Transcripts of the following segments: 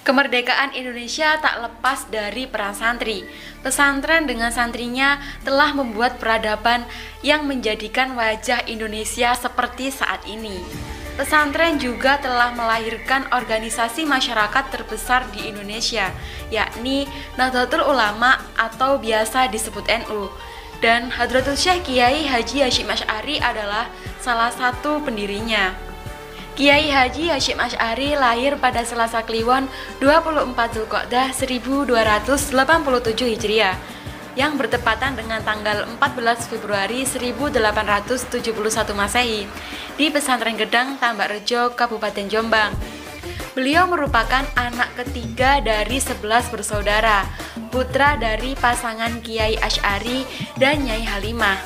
Kemerdekaan Indonesia tak lepas dari peran santri. Pesantren dengan santrinya telah membuat peradaban yang menjadikan wajah Indonesia seperti saat ini. Pesantren juga telah melahirkan organisasi masyarakat terbesar di Indonesia, yakni Nahdlatul Ulama atau biasa disebut NU. Dan Hadratul Syekh Kiai Haji Hasyim Asy'ari adalah salah satu pendirinya. Kiai Haji Hasyim Asy'ari lahir pada Selasa Kliwon 24 Dzulqa'dah 1287 Hijriah yang bertepatan dengan tanggal 14 Februari 1871 Masehi di Pesantren Gedang, Tambak Rejo, Kabupaten Jombang. Beliau merupakan anak ketiga dari 11 bersaudara, putra dari pasangan Kiai Asy'ari dan Nyai Halimah.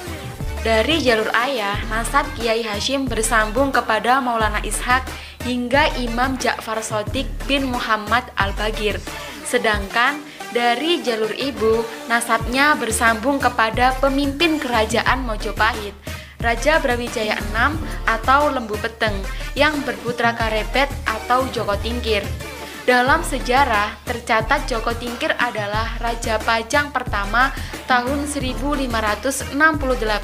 Dari jalur ayah, nasab Kiai Hasyim bersambung kepada Maulana Ishaq hingga Imam Ja'far Shadiq bin Muhammad Al-Bagir. Sedangkan dari jalur ibu, nasabnya bersambung kepada pemimpin kerajaan Mojopahit, Raja Brawijaya VI atau Lembu Peteng yang berputra Karebet atau Joko Tingkir. Dalam sejarah, tercatat Joko Tingkir adalah Raja Pajang pertama tahun 1568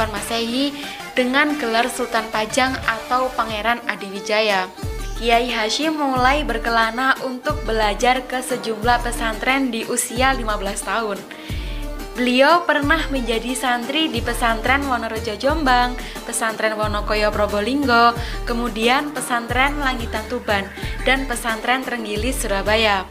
Masehi dengan gelar Sultan Pajang atau Pangeran Adiwijaya. Kiai Hasyim mulai berkelana untuk belajar ke sejumlah pesantren di usia 15 tahun. Beliau pernah menjadi santri di pesantren Wonorejo Jombang, pesantren Wonokoyo Probolinggo, kemudian pesantren Langitan Tuban, dan pesantren Trenggilis Surabaya.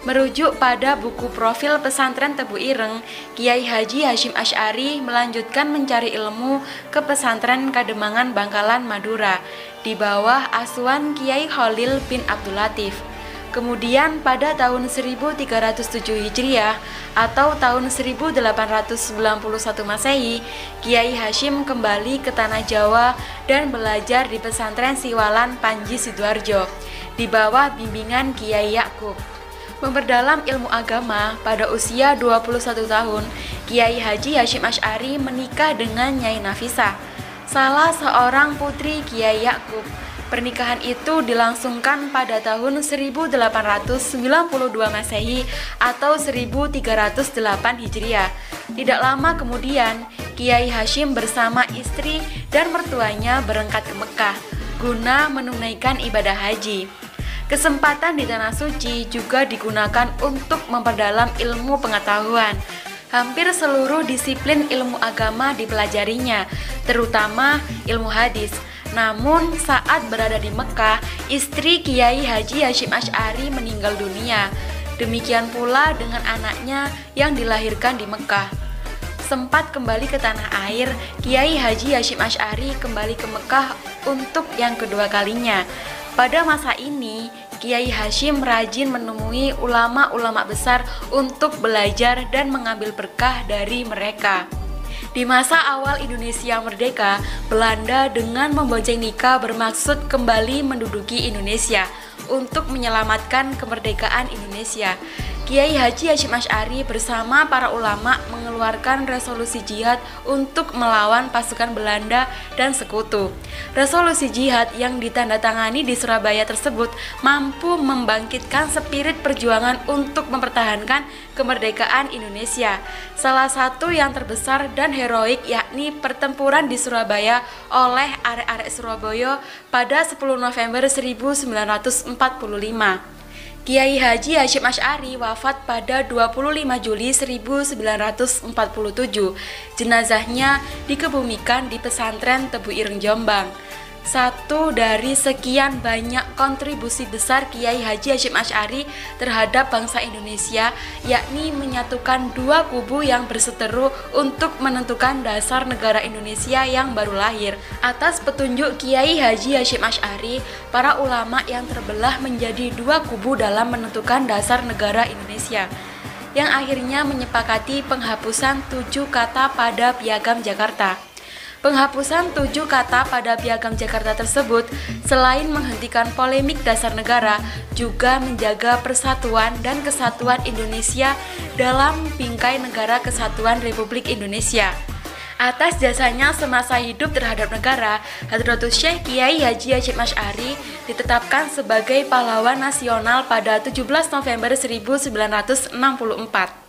Merujuk pada buku profil pesantren Tebu Ireng, Kiai Haji Hasyim Asy'ari melanjutkan mencari ilmu ke pesantren Kademangan Bangkalan Madura di bawah asuhan Kiai Khalil bin Abdul Latif. Kemudian pada tahun 1307 Hijriah atau tahun 1891 Masehi, Kiai Hasyim kembali ke tanah Jawa dan belajar di pesantren Siwalan Panji Sidoarjo di bawah bimbingan Kiai Yakub. Memperdalam ilmu agama, pada usia 21 tahun, Kiai Haji Hasyim Asy'ari menikah dengan Nyai Nafisah, salah seorang putri Kiai Yakub. Pernikahan itu dilangsungkan pada tahun 1892 Masehi atau 1308 Hijriah. Tidak lama kemudian, Kiai Hasyim bersama istri dan mertuanya berangkat ke Mekah guna menunaikan ibadah haji. Kesempatan di Tanah Suci juga digunakan untuk memperdalam ilmu pengetahuan. Hampir seluruh disiplin ilmu agama dipelajarinya, terutama ilmu hadis. Namun saat berada di Mekah, istri Kiai Haji Hasyim Asy'ari meninggal dunia. Demikian pula dengan anaknya yang dilahirkan di Mekah. Sempat kembali ke tanah air, Kiai Haji Hasyim Asy'ari kembali ke Mekah untuk yang kedua kalinya. Pada masa ini, Kiai Hasyim rajin menemui ulama-ulama besar untuk belajar dan mengambil berkah dari mereka. Di masa awal Indonesia merdeka, Belanda dengan membonceng Nika bermaksud kembali menduduki Indonesia untuk menyelamatkan kemerdekaan Indonesia. Kiai Haji Hasyim Asy'ari bersama para ulama mengeluarkan resolusi jihad untuk melawan pasukan Belanda dan sekutu. Resolusi jihad yang ditandatangani di Surabaya tersebut mampu membangkitkan spirit perjuangan untuk mempertahankan kemerdekaan Indonesia. Salah satu yang terbesar dan heroik yakni pertempuran di Surabaya oleh arek-arek Surabaya pada 10 November 1945. Kiai Haji Hasyim Asy'ari wafat pada 25 Juli 1947. Jenazahnya dikebumikan di pesantren Tebu Ireng Jombang. Satu dari sekian banyak kontribusi besar Kiai Haji Hasyim Asy'ari terhadap bangsa Indonesia, yakni menyatukan dua kubu yang berseteru untuk menentukan dasar negara Indonesia yang baru lahir. Atas petunjuk Kiai Haji Hasyim Asy'ari, para ulama yang terbelah menjadi dua kubu dalam menentukan dasar negara Indonesia, yang akhirnya menyepakati penghapusan 7 kata pada Piagam Jakarta. Penghapusan 7 kata pada Piagam Jakarta tersebut selain menghentikan polemik dasar negara, juga menjaga persatuan dan kesatuan Indonesia dalam bingkai Negara Kesatuan Republik Indonesia. Atas jasanya semasa hidup terhadap negara, Hadratus Syekh Kiai Haji Hasyim Asy'ari ditetapkan sebagai pahlawan nasional pada 17 November 1964.